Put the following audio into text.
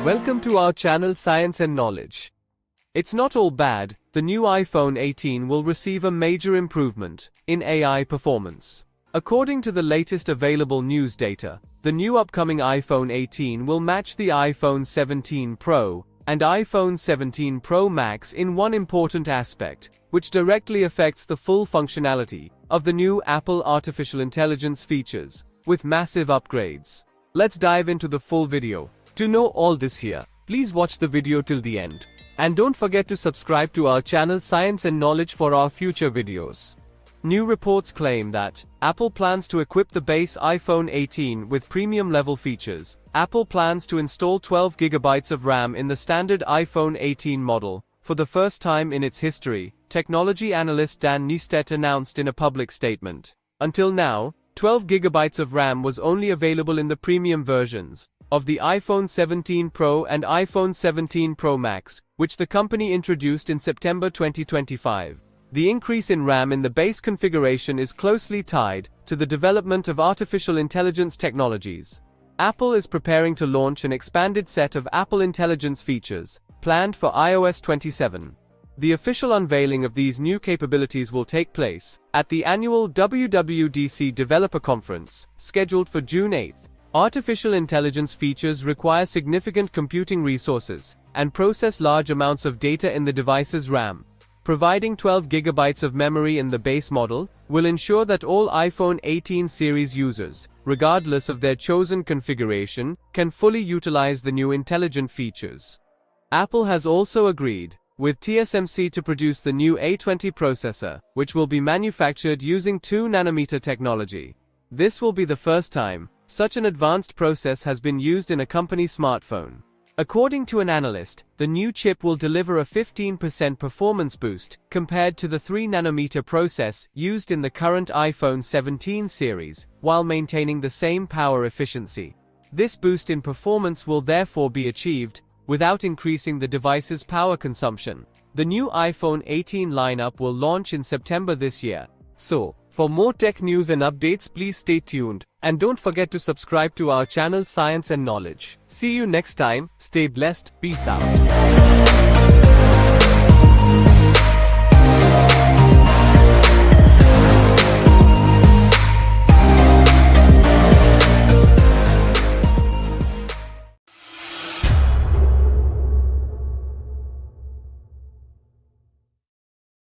Welcome to our channel Science and Knowledge. It's not all bad. The new iPhone 18 will receive a major improvement in AI performance. According to the latest available news data, the new upcoming iPhone 18 will match the iPhone 17 Pro and iPhone 17 Pro Max in one important aspect, which directly affects the full functionality of the new Apple artificial intelligence features, with massive upgrades. Let's dive into the full video. To know all this here, please watch the video till the end. And don't forget to subscribe to our channel Science and Knowledge for our future videos. New reports claim that Apple plans to equip the base iPhone 18 with premium level features. Apple plans to install 12 GB of RAM in the standard iPhone 18 model for the first time in its history, technology analyst Dan Neustet announced in a public statement. Until now, 12 GB of RAM was only available in the premium versions of the iPhone 17 Pro and iPhone 17 Pro Max, which the company introduced in September 2025. The increase in RAM in the base configuration is closely tied to the development of artificial intelligence technologies. Apple is preparing to launch an expanded set of Apple Intelligence features, planned for iOS 27. The official unveiling of these new capabilities will take place at the annual WWDC Developer Conference, scheduled for June 8. Artificial intelligence features require significant computing resources and process large amounts of data in the device's RAM. Providing 12 GB of memory in the base model will ensure that all iPhone 18 series users, regardless of their chosen configuration, can fully utilize the new intelligent features. Apple has also agreed with TSMC to produce the new A20 processor, which will be manufactured using 2nm technology. This will be the first time such an advanced process has been used in a company smartphone. According to an analyst, the new chip will deliver a 15% performance boost compared to the 3nm process used in the current iPhone 17 series, while maintaining the same power efficiency. This boost in performance will therefore be achieved without increasing the device's power consumption. The new iPhone 18 lineup will launch in September this year. So, for more tech news and updates, please stay tuned. And don't forget to subscribe to our channel Science and Knowledge. See you next time. Stay blessed. Peace out.